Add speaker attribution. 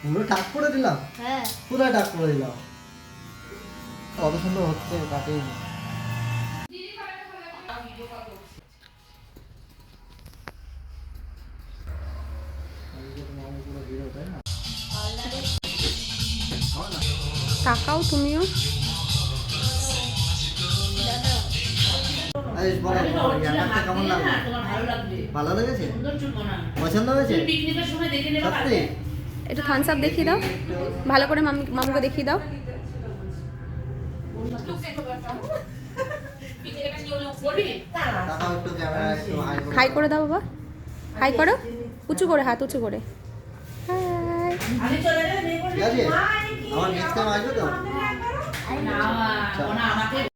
Speaker 1: পুরো টাক করে দিলাম।
Speaker 2: হ্যাঁ
Speaker 1: পুরো টাক করে দিলাম। কত সুন্দর হচ্ছে কাটিং।
Speaker 3: তাকাও তুমিও।
Speaker 1: আরে বলো ইয়াটা কেমন লাগলো? ভালো লেগেছে? পছন্দ হয়েছে? সত্যি?
Speaker 3: একটু থামস আপ দেখিয়ে দাও, ভালো করে মামুকে দেখিয়ে দাও।
Speaker 1: তাকাও একটু ক্যামেরা একটু
Speaker 3: হাই করে দাও বাবা, হাই করো, উঁচু করে, হাত উঁচু করে। হাই।
Speaker 1: ঠিক আছে? আমার নেক্সট টাইম আসবে তো?